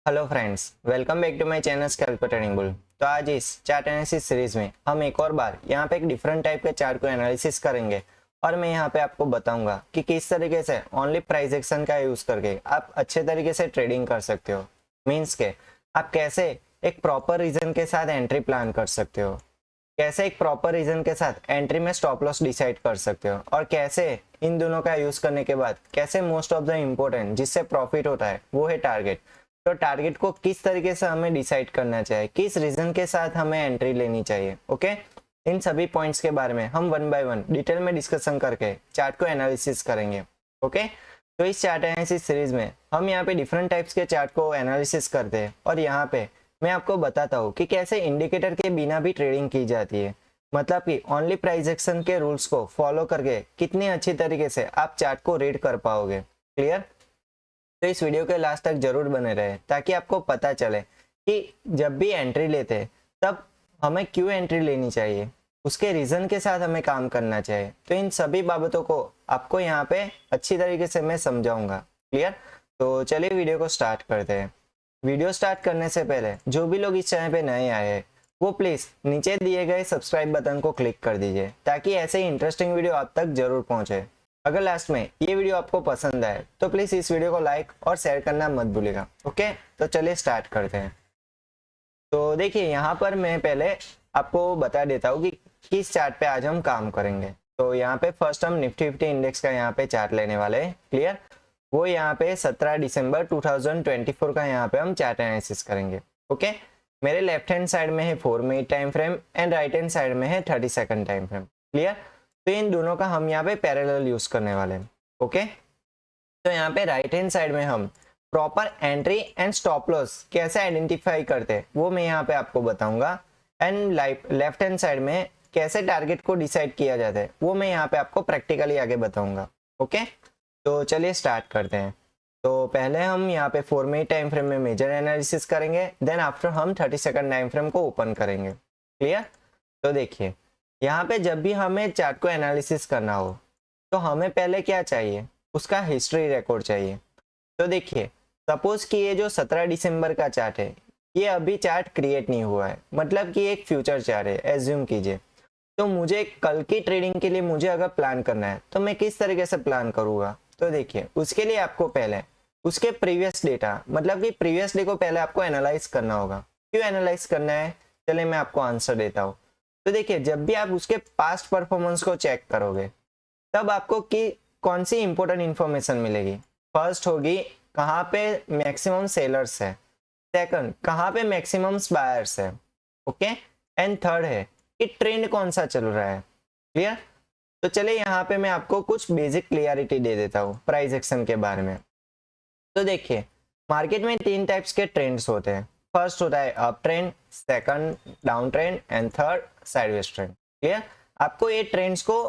Hello friends, welcome back to my channel scalp trading bull. तो आज इस chart analysis series में हम एक और बार यहाँ पे एक डिफरेंट टाइप के चार्ट को एनालिसिस करेंगे और मैं यहाँ पे आपको बताऊंगा कि किस तरीके से ओनली प्राइस एक्शन का यूज करके आप अच्छे तरीके से ट्रेडिंग कर सकते हो। मीन्स के आप कैसे एक प्रॉपर रीजन के साथ एंट्री प्लान कर सकते हो, कैसे एक प्रॉपर रीजन के साथ एंट्री में स्टॉप लॉस डिसाइड कर सकते हो और कैसे इन दोनों का यूज करने के बाद कैसे मोस्ट ऑफ द इम्पोर्टेंट जिससे प्रॉफिट होता है वो है टारगेट। तो टारगेट को किस तरीके से हमें डिसाइड करना चाहिए, किस रीजन के साथ हमें एंट्री लेनी चाहिए। ओके, इन सभी पॉइंट्स के बारे में हम वन बाय वन डिटेल में डिस्कशन करके चार्ट को एनालिसिस करेंगे। ओके, तो इस चार्ट एनालिसिस सीरीज में हम यहाँ पे डिफरेंट टाइप्स के चार्ट को एनालिसिस करते हैं और यहाँ पे मैं आपको बताता हूँ कि कैसे इंडिकेटर के बिना भी ट्रेडिंग की जाती है। मतलब कि ओनली प्राइस एक्शन के रूल्स को फॉलो करके कितनी अच्छी तरीके से आप चार्ट को रीड कर पाओगे। क्लियर? तो इस वीडियो के लास्ट तक जरूर बने रहे ताकि आपको पता चले कि जब भी एंट्री लेते हैं तब हमें क्यों एंट्री लेनी चाहिए, उसके रीजन के साथ हमें काम करना चाहिए। तो इन सभी बाबतों को आपको यहाँ पे अच्छी तरीके से मैं समझाऊंगा। क्लियर? तो चलिए वीडियो को स्टार्ट करते हैं। वीडियो स्टार्ट करने से पहले जो भी लोग इस चैनल पे नए आए हैं वो प्लीज नीचे दिए गए सब्सक्राइब बटन को क्लिक कर दीजिए ताकि ऐसे ही इंटरेस्टिंग वीडियो आप तक जरूर पहुंचे। अगर लास्ट में ये वीडियो आपको पसंद आए तो प्लीज इस वीडियो को लाइक और शेयर करना मत भूलिएगा। ओके, तो चलिए स्टार्ट करते हैं। तो देखिए यहाँ पर मैं पहले आपको बता देता हूँ कि किस चार्ट पे आज हम काम करेंगे। तो यहाँ पे फर्स्ट हम निफ्टी 50 इंडेक्स का यहाँ पे चार्ट लेने वाले हैं। क्लियर? वो यहाँ पे 17 दिसंबर 2024 का यहाँ पे हम चार्ट एनालिसिस करेंगे। ओके, मेरे लेफ्ट हैंड साइड में है 4 minute time frame and right hand side में है 30 सेकंड टाइम फ्रेम। क्लियर? तो इन दोनों का हम यहाँ पे पैरेलल यूज करने वाले हैं। ओके, तो यहाँ पे राइट हैंड साइड में हम proper entry and stop loss कैसे आइडेंटिफाई करते हैं वो मैं यहाँ पे आपको बताऊंगा एंड लेफ्ट हैंड साइड में कैसे टारगेट को डिसाइड किया जाता है वो मैं यहाँ पे आपको प्रैक्टिकली आगे बताऊंगा। ओके, तो चलिए स्टार्ट करते हैं। तो पहले हम यहाँ पे 4 मिनट टाइम फ्रेम में मेजर एनालिसिस करेंगे, देन आफ्टर हम 30 सेकंड टाइम फ्रेम को ओपन करेंगे। क्लियर? तो देखिए यहाँ पे जब भी हमें चार्ट को एनालिसिस करना हो तो हमें पहले क्या चाहिए, उसका हिस्ट्री रिकॉर्ड चाहिए। तो देखिए सपोज कि ये जो 17 दिसंबर का चार्ट है ये अभी चार्ट क्रिएट नहीं हुआ है, मतलब कि एक फ्यूचर चार्ट है एज्यूम कीजिए। तो मुझे कल की ट्रेडिंग के लिए मुझे अगर प्लान करना है तो मैं किस तरीके से प्लान करूंगा। तो देखिए उसके लिए आपको पहले उसके प्रीवियस डेटा मतलब कि प्रीवियस डे को पहले आपको एनालाइज करना होगा। क्यों एनालाइज करना है, चलिए मैं आपको आंसर देता हूँ। तो देखिए जब भी आप उसके पास्ट परफॉर्मेंस को चेक करोगे तब आपको कि कौन सी इंपॉर्टेंट इंफॉर्मेशन मिलेगी। फर्स्ट होगी कहाँ पे मैक्सिमम सेलर्स है, सेकंड कहाँ पे मैक्सिमम बायर्स है, ओके, एंड थर्ड है कि ट्रेंड कौन सा चल रहा है। क्लियर? तो चलिए यहाँ पे मैं आपको कुछ बेसिक क्लियरिटी दे देता हूँ प्राइस एक्शन के बारे में। तो देखिए मार्केट में 3 टाइप्स के ट्रेंड्स होते हैं। फर्स्ट होता है up trend, second down trend and third sideways trend. Clear? आपको ये ट्रेंड्स को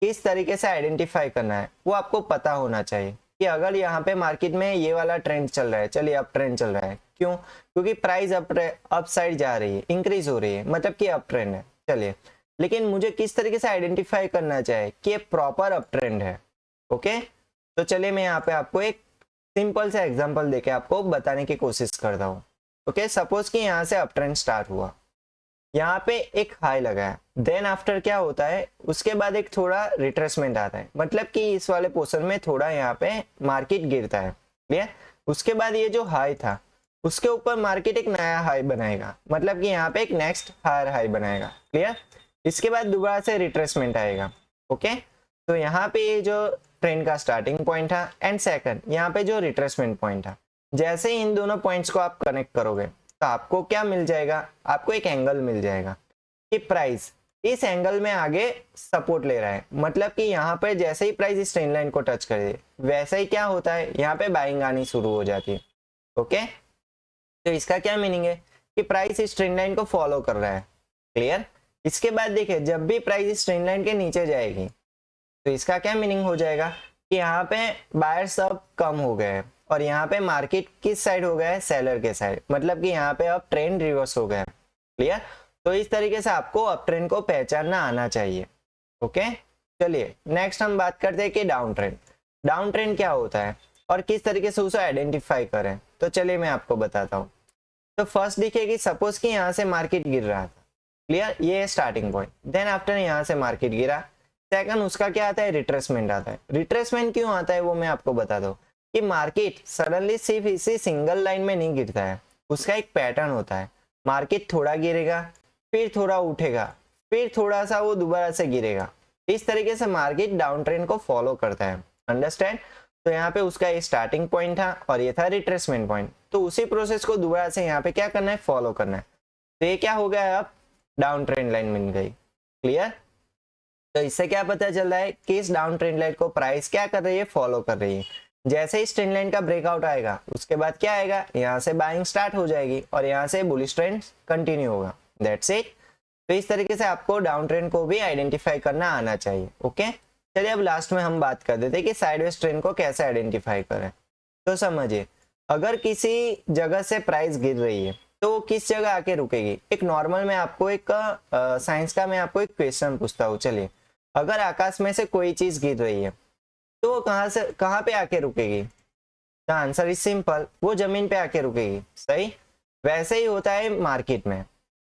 किस तरीके से आइडेंटिफाई करना है वो आपको पता होना चाहिए कि अगर यहाँ पे मार्केट में ये वाला ट्रेंड चल रहा है, चलिए अप ट्रेंड चल रहा है, क्यों? क्योंकि प्राइस अप साइड जा रही है, इंक्रीज हो रही है, मतलब कि अप ट्रेंड है। चलिए, लेकिन मुझे किस तरीके से आइडेंटिफाई करना चाहिए कि ये प्रॉपर अप ट्रेंड है। ओके, तो चलिए मैं यहाँ पे आपको एक सिंपल सा एग्जांपल देके आपको बताने की कोशिश करता हूँ। ओके, सपोज कि यहाँ से अप ट्रेंड स्टार्ट हुआ, यहाँ पे एक हाई लगा है, देन आफ्टर क्या होता है, उसके बाद एक थोड़ा रिट्रेसमेंट आता है, मतलब कि इस वाले पोर्शन में थोड़ा यहाँ पे मार्केट गिरता है। क्लियर? उसके बाद ये जो हाई था उसके ऊपर मार्केट एक नया हाई बनाएगा, मतलब कि यहाँ पे एक नेक्स्ट हायर हाई बनाएगा। क्लियर? इसके बाद दोबारा से रिट्रेसमेंट आएगा। ओके, तो यहाँ पे ये जो ट्रेंड का स्टार्टिंग पॉइंट था एंड सेकंड यहाँ पे जो रिट्रेसमेंट पॉइंट था, जैसे ही इन दोनों पॉइंट्स को आप कनेक्ट करोगे तो आपको क्या मिल जाएगा, आपको एक एंगल मिल जाएगा कि प्राइस इस एंगल में आगे सपोर्ट ले रहा है। मतलब कि यहाँ पे जैसे ही प्राइस इस ट्रेंड लाइन को टच करे वैसे ही क्या होता है, यहाँ पे बाइंग आनी शुरू हो जाती है। ओके, तो इसका क्या मीनिंग है कि प्राइस इस ट्रेंड लाइन को फॉलो कर रहा है। क्लियर? इसके बाद देखिए जब भी प्राइस इस ट्रेंड लाइन के नीचे जाएगी तो इसका क्या मीनिंग हो जाएगा कि यहाँ पे बायर्स अब कम हो गए हैं और यहाँ पे मार्केट किस साइड हो गया है, सेलर के साइड, मतलब कि यहाँ पे अब ट्रेंड रिवर्स हो गया है। क्लियर? तो इस तरीके से आपको अप ट्रेंड को पहचानना आना चाहिए। ओके, चलिए नेक्स्ट हम बात करते हैं कि डाउन ट्रेंड। डाउन ट्रेंड क्या होता है और किस तरीके से उसे आइडेंटिफाई करें। तो चलिए मैं आपको बताता हूँ। तो फर्स्ट दिखेगी सपोज कि यहाँ से मार्केट गिर रहा था, क्लियर, ये है स्टार्टिंग पॉइंट। देन आफ्टर यहाँ से मार्केट गिरा, सेकंड उसका क्या आता है, रिट्रेसमेंट आता है। रिट्रेसमेंट क्यों आता है वो मैं आपको बता दूं कि मार्केट सडनली सिर्फ इसी सिंगल लाइन में नहीं गिरता है, उसका एक पैटर्न होता है। मार्केट थोड़ा गिरेगा, फिर थोड़ा उठेगा, फिर थोड़ा सा वो दोबारा से गिरेगा। इस तरीके से मार्केट डाउन ट्रेंड को फॉलो करता है, अंडरस्टैंड। तो यहाँ पे उसका ये स्टार्टिंग पॉइंट था और ये था रिट्रेसमेंट पॉइंट। तो उसी प्रोसेस को दोबारा से यहाँ पे क्या करना है, फॉलो करना है। तो ये क्या हो गया, अब डाउन ट्रेंड लाइन बन गई, क्लियर। तो इससे क्या पता चल रहा है कि इस डाउन ट्रेंड लाइन को प्राइस क्या कर रही है, फॉलो कर रही है। जैसे ही इस ट्रेंड लाइन का ब्रेकआउट आएगा उसके बाद क्या आएगा, यहाँ से बाइंग स्टार्ट हो जाएगी और यहाँ से बुलिश ट्रेंड कंटिन्यू होगा, दैट्स इट। तो इस तरीके से आपको डाउन ट्रेंड को भी आइडेंटिफाई करना आना चाहिए, ओके। चलिए अब लास्ट में हम बात कर देते हैं कि साइडवेज ट्रेंड को कैसे आइडेंटिफाई करें। तो समझिए, अगर किसी जगह से प्राइस गिर रही है तो किस जगह आके रुकेगी। एक नॉर्मल में आपको एक साइंस का मैं आपको एक क्वेश्चन पूछता हूँ। चलिए, अगर आकाश में से कोई चीज गिर रही है तो वो कहाँ पे आके रुकेगी। द आंसर इज सिंपल, वो जमीन पे आके रुकेगी, सही। वैसे ही होता है मार्केट में।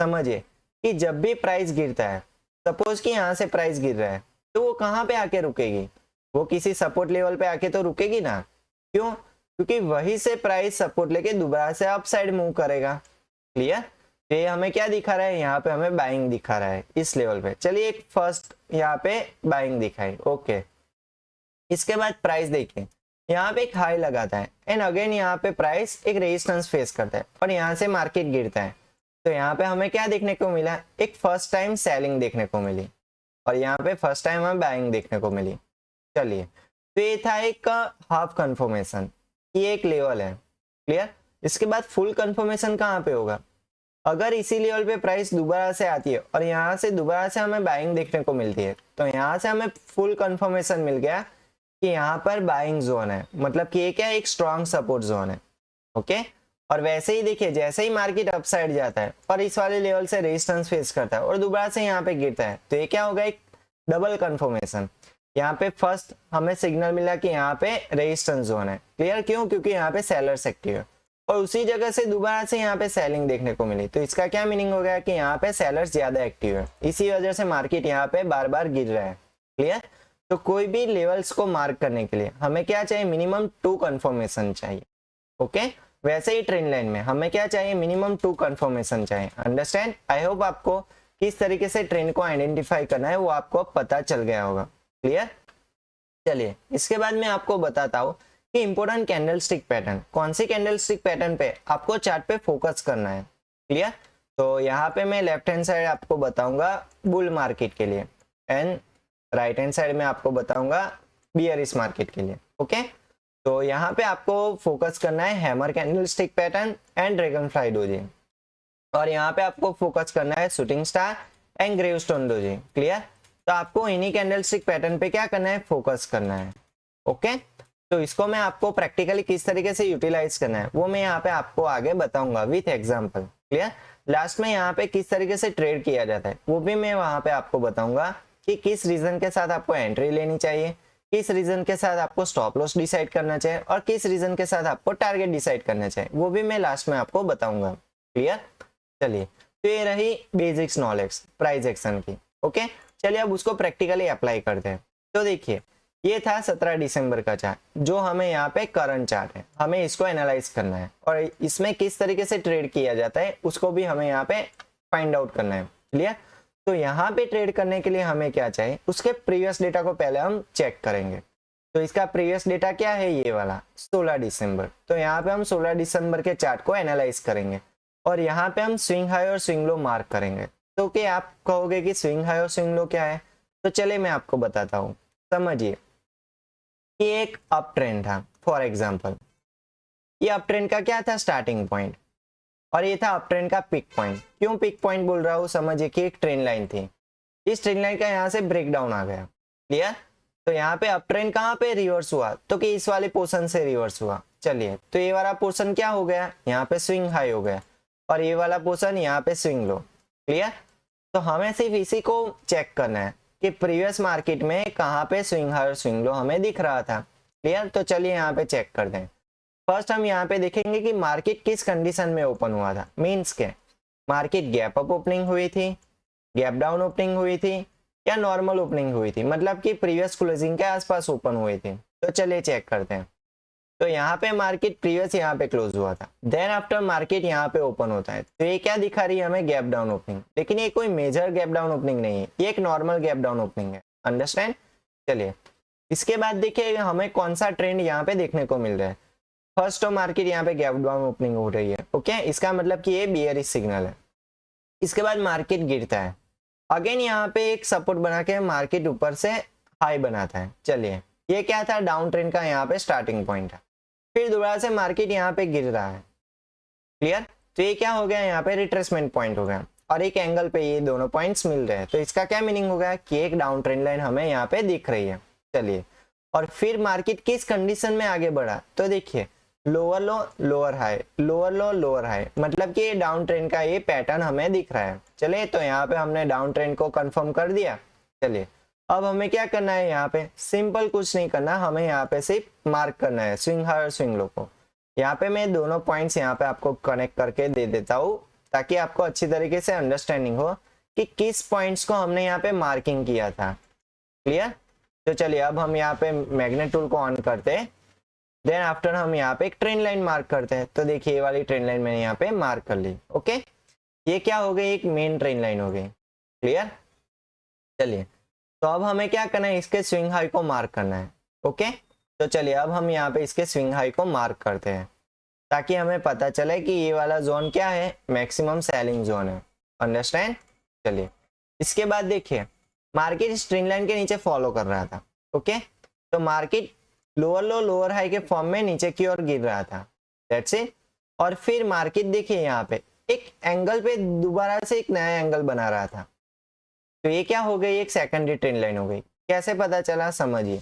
समझिए कि जब भी प्राइस गिरता है, सपोज कि यहाँ से प्राइस गिर रहा है, तो वो कहाँ पे आके रुकेगी, वो किसी सपोर्ट लेवल पे आके तो रुकेगी ना। क्यों, क्योंकि वहीं से प्राइस सपोर्ट लेके दोबारा से अप साइड मूव करेगा, क्लियर। तो ये हमें क्या दिखा रहा है, यहाँ पे हमें बाइंग दिखा रहा है इस लेवल पे। चलिए एक फर्स्ट यहाँ पे बाइंग दिखाई, ओके। इसके बाद प्राइस देखिए, यहाँ पे एक हाई लगाता है एंड अगेन यहाँ पे प्राइस एक रेजिस्टेंस फेस करता है और यहाँ से मार्केट गिरता है। तो यहाँ पे हमें क्या देखने को मिला, एक फर्स्ट टाइम सेलिंग देखने को मिली और यहाँ पे फर्स्ट टाइम हमें बाइंग देखने को मिली। चलिए, तो ये था एक हाफ कंफर्मेशन, ये एक लेवल है, क्लियर। इसके बाद फुल कंफर्मेशन कहाँ पे होगा, अगर इसी लेवल पे प्राइस दोबारा से आती है और यहाँ से दोबारा से हमें बाइंग देखने को मिलती है, तो यहाँ से हमें फुल कंफर्मेशन मिल गया कि यहाँ पर बाइंग जोन है, मतलब कि ये क्या एक स्ट्रॉन्ग सपोर्ट जोन है, ओके। और वैसे ही देखिए, जैसे ही मार्केट अपसाइड जाता है और इस वाले लेवल से रेजिस्टेंस फेस करता है और दोबारा से यहाँ पे गिरता है, तो ये क्या होगा, एक डबल कंफर्मेशन। यहाँ पे फर्स्ट हमें सिग्नल मिला कि यहाँ पे रेजिस्टेंस जोन है, क्लियर। क्यों, क्योंकि यहाँ पे सेलर्स एक्टिव है और उसी जगह से दोबारा से यहाँ पे सेलिंग देखने को मिली। तो इसका क्या मीनिंग हो गया कि यहाँ पे सेलर्स ज्यादा एक्टिव है, इसी वजह से मार्केट यहाँ पे बार बार गिर रहा है, क्लियर। तो कोई भी लेवल्स को मार्क करने के लिए हमें क्या चाहिए, मिनिमम 2 कंफर्मेशन चाहिए, ओके। वैसे ही ट्रेंड लाइन में हमें क्या चाहिए, मिनिमम 2 कंफर्मेशन चाहिए, अंडरस्टैंड। आई होप आपको किस तरीके से ट्रेंड को आइडेंटिफाई करना है वो आपको पता चल गया होगा, क्लियर। चलिए, इसके बाद मैं आपको बताता हूँ कि इंपॉर्टेंट कैंडलस्टिक पैटर्न, कौन सी कैंडलस्टिक पैटर्न पे आपको चार्ट पे फोकस करना है, क्लियर। तो यहाँ पे मैं लेफ्ट हैंड साइड आपको बताऊंगा बुल मार्केट के लिए एंड राइट हैंड साइड में आपको बताऊंगा बियरिश मार्केट के लिए, ओके। तो यहाँ पे आपको फोकस करना है hammer candlestick pattern and dragon fly doji, और यहाँ पे आपको फोकस करना है shooting star and gravestone doji, clear. तो आपको इन्हीं कैंडलस्टिक पैटर्न पे क्या करना है, फोकस करना है, ओके। तो इसको मैं आपको प्रैक्टिकली किस तरीके से यूटिलाइज करना है वो मैं यहाँ पे आपको आगे बताऊंगा विथ एग्जांपल, क्लियर। लास्ट में यहाँ पे किस तरीके से ट्रेड किया जाता है वो भी मैं वहां पे आपको बताऊंगा कि किस रीजन के साथ आपको एंट्री लेनी चाहिए, किस रीजन के साथ आपको स्टॉप लॉस डिसाइड करना चाहिए और किस रीजन के साथ आपको टारगेट डिसाइड करना चाहिए, वो भी मैं लास्ट में आपको बताऊंगा, क्लियर। चलिए, तो ये रही बेसिक्स नॉलेज प्राइस एक्शन की, ओके। चलिए अब उसको प्रैक्टिकली अप्लाई करते हैं। तो देखिए, ये था 17 दिसंबर का चार्ट, जो हमें यहाँ पे करंट चार्ट है, हमें इसको एनालाइज करना है और इसमें किस तरीके से ट्रेड किया जाता है उसको भी हमें यहाँ पे फाइंड आउट करना है, क्लियर। तो यहाँ पे ट्रेड करने के लिए हमें क्या चाहिए, उसके प्रीवियस डेटा को पहले हम चेक करेंगे। तो इसका प्रीवियस डेटा क्या है, ये वाला 16 दिसंबर। तो यहाँ पे हम 16 दिसंबर के चार्ट को एनालाइज करेंगे और यहाँ पे हम स्विंग हाई और स्विंग लो मार्क करेंगे। तो क्या आप कहोगे कि स्विंग हाई और स्विंग लो क्या है, तो चलिए मैं आपको बताता हूँ। समझिए कि एक अप ट्रेंड था, फॉर एग्जाम्पल ये अप ट्रेंड का क्या था, स्टार्टिंग पॉइंट, और ये था अप ट्रेंड का पिक पॉइंट। क्यों पिक पॉइंट बोल रहा हूँ, समझिए कि एक ट्रेंड लाइन थी, इस ट्रेंड लाइन का यहाँ से ब्रेक डाउन आ गया, क्लियर। तो यहाँ पे अप ट्रेंड कहाँ पे रिवर्स हुआ, तो कि इस वाले पोर्शन से रिवर्स हुआ। चलिए, तो ये वाला पोर्शन क्या हो गया, यहाँ पे स्विंग हाई हो गया और ये वाला पोर्शन यहाँ पे स्विंग लो, क्लियर। तो हमें सिर्फ इसी को चेक करना है कि प्रीवियस मार्केट में कहाँ पे स्विंग हाई और स्विंग लो हमें दिख रहा था, क्लियर। तो चलिए यहाँ पे चेक कर दें। फर्स्ट हम यहाँ पे देखेंगे कि मार्केट किस कंडीशन में ओपन हुआ था, मीन्स के मार्केट गैप अप ओपनिंग हुई थी, गैप डाउन ओपनिंग हुई थी या नॉर्मल ओपनिंग हुई थी, मतलब कि प्रीवियस क्लोजिंग के आसपास ओपन हुई थी। तो चलिए चेक करते हैं। तो यहाँ पे मार्केट प्रीवियस यहाँ पे क्लोज हुआ था, देन आफ्टर मार्केट यहाँ पे ओपन होता है। तो ये क्या दिखा रही है हमें, गैप डाउन ओपनिंग, लेकिन ये कोई मेजर गैप डाउन ओपनिंग नहीं है, ये एक नॉर्मल गैप डाउन ओपनिंग है। अंडरस्टैंड। चलिए इसके बाद देखिए हमें कौन सा ट्रेंड यहाँ पे देखने को मिल रहा है। फर्स्ट तो मार्केट यहाँ पे गैप डाउन ओपनिंग हो रही है, ओके, इसका मतलब कि ये बियरिश सिग्नल है। इसके बाद मार्केट गिरता है, अगेन यहाँ पे एक सपोर्ट बना के मार्केट ऊपर से हाई बनाता है। चलिए ये क्या था, डाउन ट्रेंड का यहाँ पे स्टार्टिंग पॉइंट है। फिर दोबारा से मार्केट यहाँ पे गिर रहा है, क्लियर। तो ये क्या हो गया, यहाँ पे रिट्रेसमेंट पॉइंट हो गया और एक एंगल पे ये दोनों पॉइंट्स मिल रहे हैं। तो इसका क्या मीनिंग हो गया कि एक डाउन ट्रेंड लाइन हमें यहाँ पे दिख रही है। चलिए, और फिर मार्केट किस कंडीशन में आगे बढ़ा, तो देखिए लोअर लो लोअर हाई, लोअर लो लोअर हाई, मतलब कि ये डाउन ट्रेंड का ये पैटर्न हमें दिख रहा है। चलिए तो यहाँ पे हमने डाउन ट्रेंड को कंफर्म कर दिया। चलिए अब हमें क्या करना है, यहाँ पे सिंपल कुछ नहीं करना, हमें यहाँ पे सिर्फ मार्क करना है स्विंग हाई और स्विंग लो को। यहाँ पे मैं दोनों पॉइंट्स यहाँ पे आपको कनेक्ट करके दे देता हूँ ताकि आपको अच्छी तरीके से अंडरस्टैंडिंग हो कि किस पॉइंट्स को हमने यहाँ पे मार्किंग किया था। क्लियर। तो चलिए अब हम यहाँ पे मैग्नेट टूल को ऑन करते हैं, देन आफ्टर हम यहाँ पे एक ट्रेंड लाइन मार्क करते हैं। तो देखिए ये वाली ट्रेंड लाइन मैंने यहाँ पे मार्क कर ली। ओके, ये क्या हो गई, एक मेन ट्रेंड लाइन हो गई। क्लियर। चलिए तो अब हमें क्या करना है, इसके स्विंग हाई को मार्क करना है। ओके, तो चलिए अब हम यहाँ पे इसके स्विंग हाई को मार्क करते हैं ताकि हमें पता चले कि ये वाला जोन क्या है, मैक्सिमम सेलिंग जोन है। अंडरस्टैंड। चलिए इसके बाद देखिए मार्केट इस ट्रेंड लाइन के नीचे फॉलो कर रहा था। ओके, तो मार्केट लोअर लो लोअर हाई के फॉर्म में नीचे की ओर गिर रहा था, दैट्स इट। और फिर मार्केट देखिए यहाँ पे एक एंगल पे दोबारा से एक नया एंगल बना रहा था। तो ये क्या हो गई, एक सेकेंडरी ट्रेंड लाइन हो गई। कैसे पता चला, समझिए।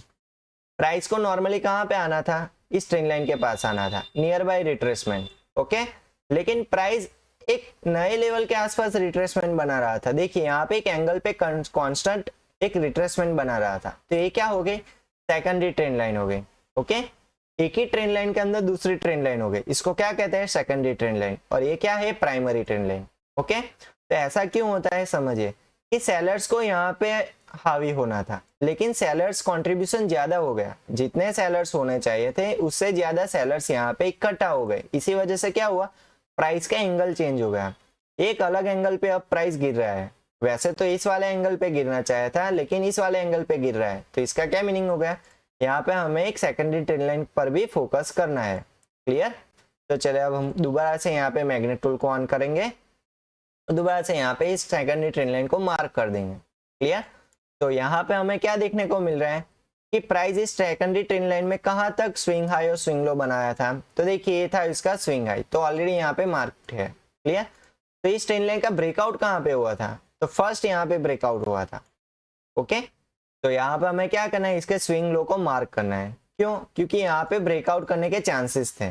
प्राइस को नॉर्मली कहाँ पे आना था, इस ट्रेंड लाइन के पास आना था, नियर बाय रिट्रेसमेंट। ओके, लेकिन प्राइस एक नए लेवल के आसपास रिट्रेसमेंट बना रहा था। देखिए यहाँ पे एक एंगल पे कांस्टेंट एक रिट्रेसमेंट बना रहा था। तो ये क्या हो गई, सेकेंडरी ट्रेंड लाइन हो गई। ओके, एक ही ट्रेंड लाइन के अंदर दूसरी ट्रेंड लाइन हो गई, इसको क्या कहते हैं, सेकेंडरी ट्रेंड लाइन। और ये क्या है, प्राइमरी ट्रेंड लाइन। ओके, तो ऐसा क्यों होता है, समझिए कि सेलर्स को यहाँ पे हावी होना था, लेकिन सेलर्स कंट्रीब्यूशन ज्यादा हो गया, जितने सेलर्स होने चाहिए थे उससे ज्यादा सेलर्स यहाँ पे इकट्ठा हो गए। इसी वजह से क्या हुआ, प्राइस का एंगल चेंज हो गया, एक अलग एंगल पे अब प्राइस गिर रहा है। वैसे तो इस वाले एंगल पे गिरना चाहिए था, लेकिन इस वाले एंगल पे गिर रहा है। तो इसका क्या मीनिंग हो गया, यहाँ पे हमें एक सेकेंडरी ट्रेंड लाइन पर भी फोकस करना है। क्लियर। तो चलिए अब हम दोबारा से यहाँ पे मैग्नेट टूल को ऑन करेंगे, दोबारा से यहाँ पे इस सेकेंडरी ट्रेंड लाइन को मार्क कर देंगे। क्लियर। तो यहाँ पे हमें क्या देखने को मिल रहा है कि प्राइस इस सेकेंडरी ट्रेंड लाइन में कहाँ तक स्विंग हाई और स्विंग लो बनाया था। तो देखिए ये था इसका स्विंग हाई, तो ऑलरेडी यहाँ पे मार्क है। क्लियर। तो इस ट्रेंड लाइन का ब्रेकआउट कहाँ पे हुआ था, तो फर्स्ट यहाँ पे ब्रेकआउट हुआ था। ओके, तो यहाँ पे हमें क्या करना है, इसके स्विंग लो को मार्क करना है। क्यों, क्योंकि यहाँ पे ब्रेकआउट करने के चांसेस थे,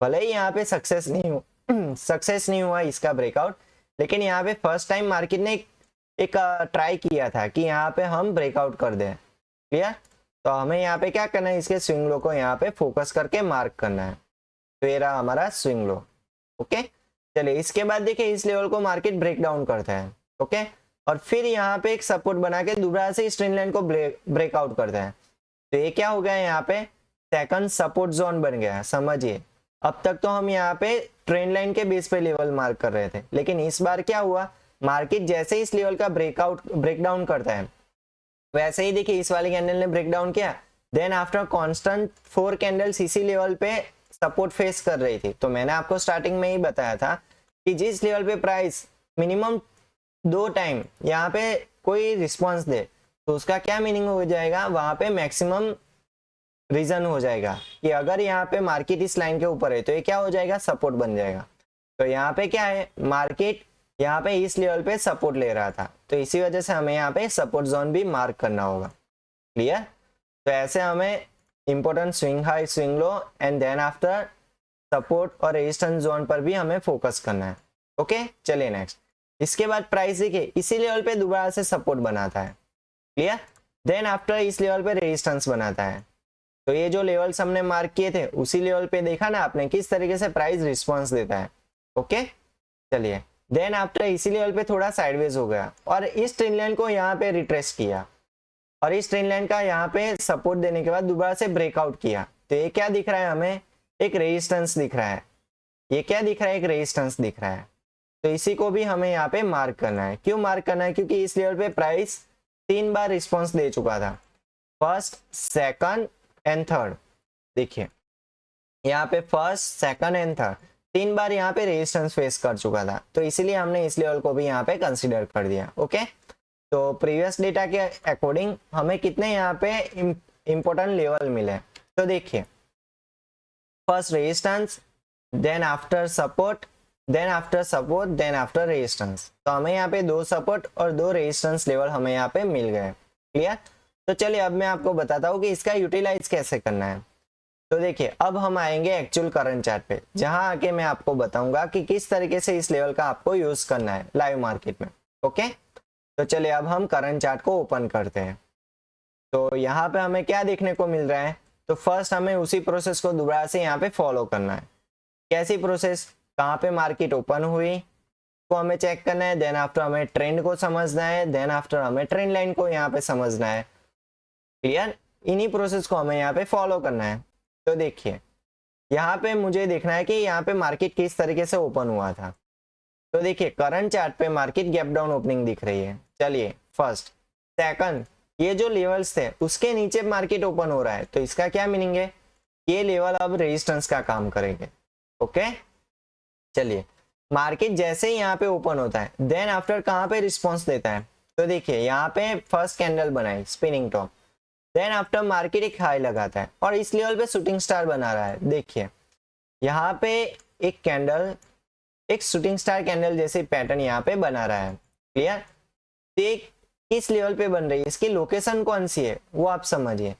भले ही यहाँ पे सक्सेस नहीं हुआ इसका ब्रेकआउट, लेकिन यहाँ पे फर्स्ट टाइम मार्केट ने एक ट्राई किया था कि यहाँ पे हम ब्रेकआउट कर दें। क्लियर। तो हमें यहाँ पे क्या करना है, इसके स्विंग लो को यहाँ पे फोकस करके मार्क करना है। तो ये रहा हमारा स्विंग लो। ओके, चलिए इसके बाद देखिए इस लेवल को मार्केट ब्रेक डाउन करता है। ओके, और फिर यहाँ पे एक सपोर्ट बना के दोबारा से इस ट्रेंड लाइन को ब्रेकआउट करता है। तो ये क्या हो गया, यहाँ पे सेकंड सपोर्ट जोन बन गया। समझिए अब तक तो हम यहाँ पे ट्रेंड लाइन के बेस पे लेवल मार्क कर रहे थे, लेकिन इस बार क्या हुआ, मार्केट जैसे ही इस लेवल का ब्रेक डाउन करता है, वैसे ही देखिए इस वाले कैंडल ने ब्रेक डाउन किया, देन आफ्टर कांस्टेंट 4 कैंडल्स इसी लेवल पे सपोर्ट फेस कर रही थी। तो मैंने आपको स्टार्टिंग में ही बताया था कि जिस लेवल पे प्राइस मिनिमम 2 टाइम यहाँ पे कोई रिस्पॉन्स दे, तो उसका क्या मीनिंग हो जाएगा, वहां पे मैक्सिमम रीजन हो जाएगा कि अगर यहाँ पे मार्केट इस लाइन के ऊपर है तो ये क्या हो जाएगा, सपोर्ट बन जाएगा। तो यहाँ पे क्या है, मार्केट यहाँ पे इस लेवल पे सपोर्ट ले रहा था, तो इसी वजह से हमें यहाँ पे सपोर्ट जोन भी मार्क करना होगा। क्लियर। तो ऐसे हमें important swing high swing low and then after support और रेजिस्टेंस जोन पर भी हमें फोकस करना है। ओके, चलिए नेक्स्ट। इसके बाद प्राइस देखिए इसी लेवल पे दोबारा से सपोर्ट बनाता है। क्लियर। देन आफ्टर इस लेवल पे रेजिस्टेंस बनाता है। तो ये जो लेवल्स हमने मार्क किए थे उसी लेवल पे देखा ना आपने किस तरीके से प्राइस रिस्पॉन्स देता है। ओके चलिए, देन आफ्टर इसी लेवल पे थोड़ा साइडवेज हो गया और इस ट्रेंड लाइन को यहाँ पे रिट्रेस किया और इस ट्रेंड लाइन का यहाँ पे सपोर्ट देने के बाद दोबारा से ब्रेकआउट किया। तो ये क्या दिख रहा है हमें, एक रेजिस्टेंस दिख रहा है। ये क्या दिख रहा है, एक रेजिस्टेंस दिख रहा है। तो इसी को भी हमें यहाँ पे मार्क करना है। क्यों मार्क करना है, क्योंकि इस लेवल पे प्राइस 3 बार रिस्पॉन्स दे चुका था, फर्स्ट सेकंड एंड थर्ड। देखिए यहाँ पे फर्स्ट सेकंड एंड थर्ड 3 बार यहाँ पे रेजिस्टेंस फेस कर चुका था, तो इसीलिए हमने इस लेवल को भी यहाँ पे कंसीडर कर दिया। ओके, तो प्रीवियस डेटा के अकॉर्डिंग हमें कितने यहाँ पे इंपॉर्टेंट लेवल मिले। तो देखिए first resistance, then after support, then after support, then after resistance. तो हमें यहाँ पे 2 सपोर्ट और 2 रेजिस्टेंस लेवल हमें यहाँ पे मिल गए। क्लियर। तो चलिए अब मैं आपको बताता हूँ कि इसका यूटिलाइज कैसे करना है। तो देखिए अब हम आएंगे एक्चुअल करंट चार्ट पे, जहां आके मैं आपको बताऊंगा कि किस तरीके से इस लेवल का आपको यूज करना है लाइव मार्केट में। ओके, तो चलिए अब हम करंट चार्ट को ओपन करते हैं। तो यहाँ पे हमें क्या देखने को मिल रहा है, तो फर्स्ट हमें उसी प्रोसेस को दोबारा से यहाँ पे फॉलो करना है। कैसी प्रोसेस, कहाँ पे मार्केट ओपन हुई को हमें चेक करना है, देन आफ्टर हमें ट्रेंड को समझना है, देन आफ्टर हमें ट्रेंड लाइन को यहाँ पे समझना है। क्लियर, इन्हीं प्रोसेस को हमें यहाँ पे फॉलो करना है। तो देखिए यहाँ पे मुझे देखना है कि यहाँ पे मार्केट किस तरीके से ओपन हुआ था। तो देखिए करंट चार्ट पे मार्केट गैप डाउन ओपनिंग दिख रही है। चलिए फर्स्ट सेकंड, ये जो लेवल्स थे उसके नीचे मार्केट ओपन हो रहा है, तो इसका क्या मीनिंग है, ये लेवल अब रेजिस्टेंस का काम करेंगे। ओके चलिए, मार्केट जैसे ही यहाँ पे ओपन होता है देन आफ्टर कहाँ पे रिस्पॉन्स देता है। तो देखिए यहाँ पे फर्स्ट कैंडल बनाई spinning top, then after market एक हाई लगाता है और इस लेवल पे शूटिंग स्टार बना रहा है। देखिए यहाँ पे एक कैंडल, एक शूटिंग स्टार कैंडल जैसे पैटर्न यहाँ पे बना रहा है। क्लियर, तो किस लेवल पे बन रही है, इसकी लोकेशन कौन सी है वो आप समझिए।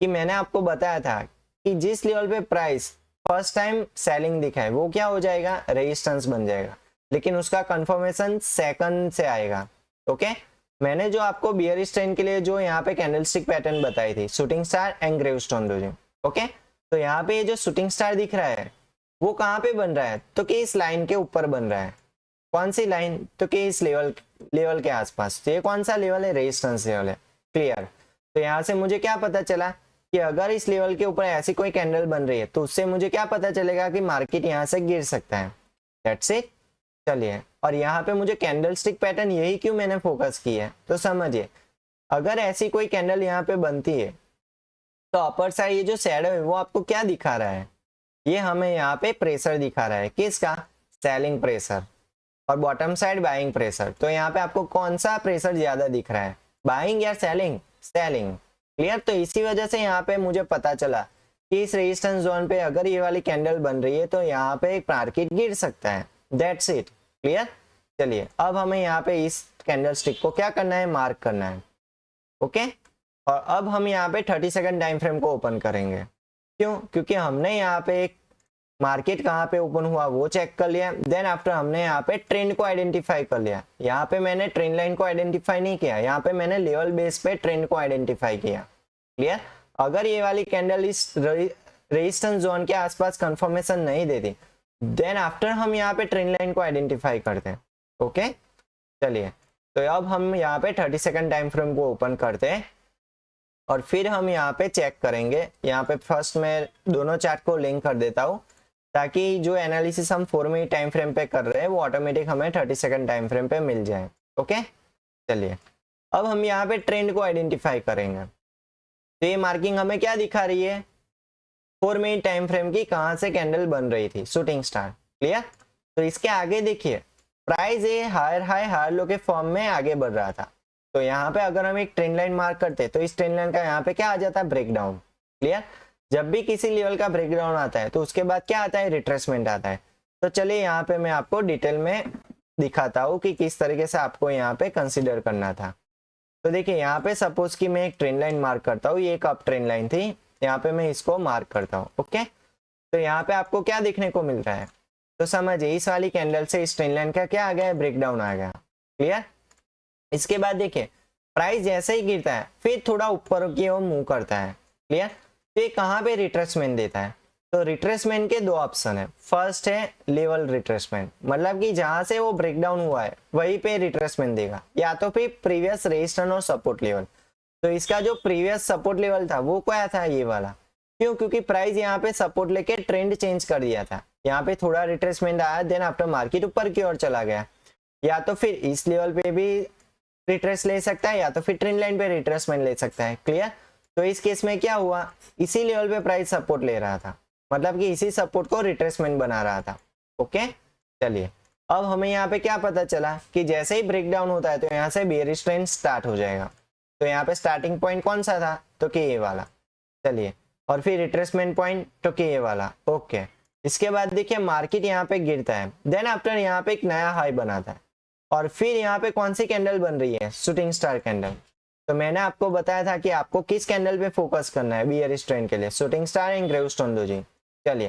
कि मैंने आपको बताया था कि जिस लेवल पे प्राइस फर्स्ट टाइम सेलिंग दिखा है वो क्या हो जाएगा, रेजिस्टेंस बन जाएगा, लेकिन उसका कंफर्मेशन सेकंड से आएगा। ओके, मैंने जो आपको बियरिश ट्रेंड के लिए जो यहाँ पे कैंडलस्टिक पैटर्न बताई थी, shooting star and gravestone dosing. Okay, तो यहाँ पे ये जो शूटिंग स्टार दिख रहा है वो कहाँ पे बन रहा है, तो कि इस लाइन के ऊपर बन रहा है। कौन सी लाइन, तो कि इस लेवल के आसपास। तो ये कौन सा लेवल है, रेजिस्टेंस लेवल है। क्लियर, तो यहाँ से मुझे क्या पता चला कि अगर इस लेवल के ऊपर ऐसी कोई कैंडल बन रही है तो उससे मुझे क्या पता चलेगा कि मार्केट यहाँ से गिर सकता है। That's it. चलिए, और यहाँ पे मुझे कैंडलस्टिक पैटर्न यही क्यों मैंने फोकस किया है, तो समझिए अगर ऐसी कोई कैंडल यहाँ पे बनती है तो अपर साइड ये जो शैडो है वो आपको क्या दिखा रहा है, ये हमें यहाँ पे प्रेशर दिखा रहा है। किसका, सेलिंग प्रेशर, और बॉटम साइड बाइंग प्रेशर। तो यहाँ पे आपको कौन सा प्रेशर ज्यादा दिख रहा है, बाइंग या सेलिंग, सेलिंग। क्लियर, तो इसी वजह से यहाँ पे मुझे पता चला कि इस रेजिस्टेंस जोन पे अगर ये वाली कैंडल बन रही है तो यहाँ पे एक मार्केट गिर सकता है। That's it. क्लियर, चलिए अब हमें यहाँ पे इस कैंडल स्टिक को क्या करना है, मार्क करना है। ओके, और अब हम यहाँ पे 30 सेकंड टाइम फ्रेम को ओपन करेंगे। क्यों, क्योंकि हमने यहाँ पे एक मार्केट कहाँ पे ओपन हुआ वो चेक कर लिया, देन आफ्टर हमने यहाँ पे ट्रेंड को आइडेंटिफाई कर लिया। यहाँ पे मैंने ट्रेंड लाइन को आइडेंटिफाई नहीं किया, यहाँ पे मैंने लेवल बेस पे ट्रेंड को आइडेंटिफाई किया। क्लियर, अगर ये वाली कैंडल इस रेजिस्टेंस जोन के आसपास कंफर्मेशन नहीं देती देन आफ्टर हम यहाँ पे ट्रेंड लाइन को आइडेंटिफाई करते हैं। ओके चलिए, तो अब हम यहाँ पे 30 सेकंड टाइम फ्रेम को ओपन करते हैं और फिर हम यहाँ पे चेक करेंगे। यहाँ पे फर्स्ट मैं दोनों चार्ट को लिंक कर देता हूँ ताकि जो एनालिसिस हम 4 मिनट टाइम फ्रेम पे कर रहे हैं वो ऑटोमेटिक हमें 30 सेकंड टाइम फ्रेम पे मिल जाए। ओके चलिए, अब हम यहाँ पे ट्रेंड को आइडेंटिफाई करेंगे। तो ये मार्किंग हमें क्या दिखा रही है, 4 मिनट टाइम फ्रेम की कहां से कैंडल बन रही थी, शूटिंग स्टार। क्लियर, तो इसके आगे देखिए प्राइस ये हायर हाई हायर लो के फॉर्म में आगे बढ़ रहा था। तो यहाँ पे अगर हम एक ट्रेंड लाइन मार्क करते तो इस ट्रेंड लाइन का यहाँ पे क्या आ जाता है, ब्रेकडाउन। क्लियर, जब भी किसी लेवल का ब्रेकडाउन आता है तो उसके बाद क्या आता है, रिट्रेसमेंट आता है। तो चलिए यहाँ पे मैं आपको डिटेल में दिखाता हूँ कि किस तरीके से आपको यहाँ पे कंसिडर करना था। तो देखिए यहाँ पे सपोज कि मैं एक ट्रेंड लाइन मार्क करता हूँ, ये एक अप ट्रेंड लाइन थी, यहाँ पे मैं इसको मार्क करता हूँ। ओके, तो यहाँ पे आपको क्या देखने को मिल रहा है, तो समझिए इस वाली कैंडल से इस ट्रेंड लाइन का क्या आ गया, ब्रेकडाउन आ गया। क्लियर, इसके बाद देखिए प्राइस जैसे ही गिरता है फिर थोड़ा ऊपर की ओर मूव करता है। क्लियर, तो ये कहाँ पे रिट्रेसमेंट देता है? तो रिट्रेसमेंट के दो ऑप्शन है। फर्स्ट है लेवल रिट्रेसमेंट, मतलब कि जहां से वो ब्रेकडाउन हुआ है वहीं पे रिट्रेसमेंट देगा, या तो फिर प्रीवियस रेजिस्टेंस और सपोर्ट लेवल। तो इसका जो प्रीवियस सपोर्ट लेवल था वो क्या था? ये वाला। क्यों? क्योंकि प्राइस यहाँ पे सपोर्ट लेके ट्रेंड चेंज कर दिया था, यहाँ पे थोड़ा रिट्रेसमेंट आया, देन आफ्टर मार्केट ऊपर की ओर चला गया। या तो फिर इस लेवल पे भी रिट्रेस ले सकता है, या तो फिर ट्रेंड लाइन पे रिट्रेसमेंट ले सकता है। क्लियर? तो इस केस में क्या हुआ, इसी लेवल पे प्राइस सपोर्ट ले रहा था, मतलब कि इसी सपोर्ट को रिट्रेसमेंट बना रहा था। ओके, चलिए अब हमें यहाँ पे क्या पता चला कि जैसे ही ब्रेकडाउन होता है तो यहाँ से बेयरिश ट्रेंड स्टार्ट हो जाएगा। तो यहाँ पे स्टार्टिंग पॉइंट कौन सा था? तो कि ये वाला। चलिए, और फिर रिट्रेसमेंट पॉइंट तो कि ये वाला। ओके, इसके बाद देखिए मार्केट यहाँ पे गिरता है, देन आफ्टर यहाँ पे एक नया हाई बनाता है, और फिर यहाँ पे कौन सी कैंडल बन रही है? Shooting star candle. तो मैंने आपको बताया था कि आपको किस कैंडल पे फोकस करना है बियरिश ट्रेंड के लिए, shooting star and gravestone doji. चलिए,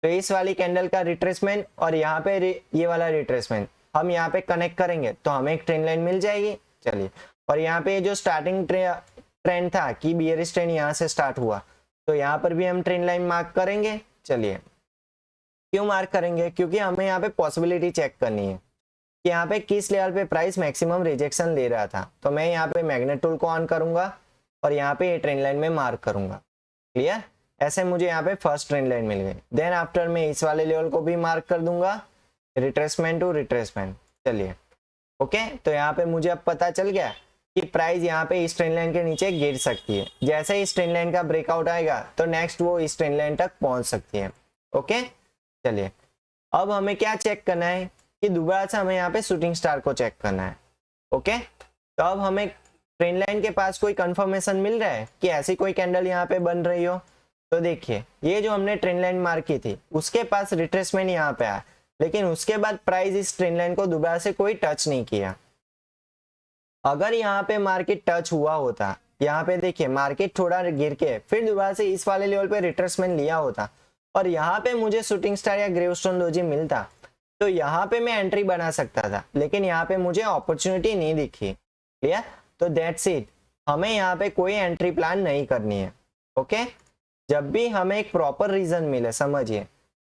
तो इस वाली कैंडल का रिट्रेसमेंट और यहाँ पे ये वाला रिट्रेसमेंट हम यहाँ पे कनेक्ट करेंगे तो हमें एक ट्रेंड लाइन मिल जाएगी। चलिए, और यहाँ पे जो स्टार्टिंग ट्रेंड था कि बियरिश ट्रेंड यहाँ से स्टार्ट हुआ, तो यहाँ पर भी हम ट्रेंड लाइन मार्क करेंगे। चलिए, क्यों मार्क करेंगे? क्योंकि हमें यहाँ पे पॉसिबिलिटी चेक करनी है कि यहाँ पे किस लेवल पे प्राइस मैक्सिमम रिजेक्शन ले रहा था। तो मैं यहाँ पे मैग्नेट टूल को ऑन करूंगा और यहाँ पे ये ट्रेंड लाइन में मार्क करूंगा। क्लियर? ऐसे मुझे यहाँ पे फर्स्ट ट्रेंड लाइन मिल गई। देन आफ्टर मैं इस वाले लेवल को भी मार्क कर दूंगा, रिट्रेसमेंट टू रिट्रेसमेंट। चलिए, ओके, तो यहाँ पे मुझे अब पता चल गया कि प्राइस यहाँ पे इस ट्रेंड लाइन के नीचे गिर सकती है। जैसे इस ट्रेंड लाइन का ब्रेकआउट आएगा तो नेक्स्ट वो इस ट्रेंड लाइन तक पहुंच सकती है। ओके, चलिए अब हमें क्या चेक करना है कि दोबारा से हमें यहाँ पे शूटिंग स्टार को चेक करना है। ओके, तो अब हमें ट्रेंड लाइन के पास कोई कंफर्मेशन मिल रहा है कि ऐसी कोई कैंडल यहाँ पे बन रही हो। तो देखिए, ये जो हमने ट्रेंड लाइन मार्क की थी उसके पास रिट्रेसमेंट यहाँ पे आया, लेकिन उसके बाद प्राइस इस ट्रेंड लाइन को दोबारा से कोई टच नहीं किया। अगर यहाँ पे मार्केट टच हुआ होता, यहाँ पे देखिए मार्केट थोड़ा गिर के फिर दोबारा से इस वाले लेवल पे रिट्रेसमेंट लिया होता और यहाँ पे मुझे शूटिंग स्टार या ग्रेवस्टोन डोजी मिलता, तो यहाँ पे मैं एंट्री बना सकता था, लेकिन यहाँ पे मुझे अपॉर्चुनिटी नहीं दिखी। क्लियर? तो दैट्स इट, हमें यहाँ पे कोई एंट्री प्लान नहीं करनी है। ओके, जब भी हमें एक प्रॉपर रीजन मिले, समझिए,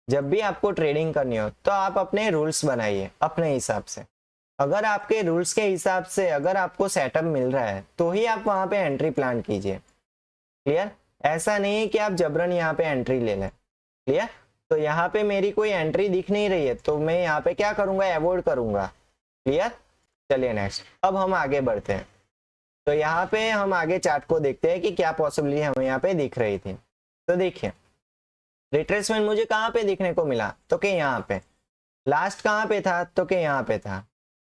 जब भी आपको ट्रेडिंग करनी हो तो आप अपने रूल्स बनाइए अपने हिसाब से। अगर आपके रूल्स के हिसाब से अगर आपको सेटअप मिल रहा है तो ही आप वहां पे एंट्री प्लान कीजिए। क्लियर? ऐसा नहीं है कि आप जबरन यहाँ पे एंट्री ले लें। क्लियर? तो यहाँ पे मेरी कोई एंट्री दिख नहीं रही है तो मैं यहाँ पे क्या करूंगा? अवॉइड करूंगा। क्लियर? चलिए नेक्स्ट, अब हम आगे बढ़ते हैं। तो यहाँ पे हम आगे चार्ट को देखते हैं कि क्या पॉसिबिलिटी हमें यहाँ पे दिख रही थी। तो देखिए, रिट्रेसमेंट मुझे कहाँ पे देखने को मिला? तो कि यहाँ पे। लास्ट कहाँ पे था? तो कि यहाँ पे था।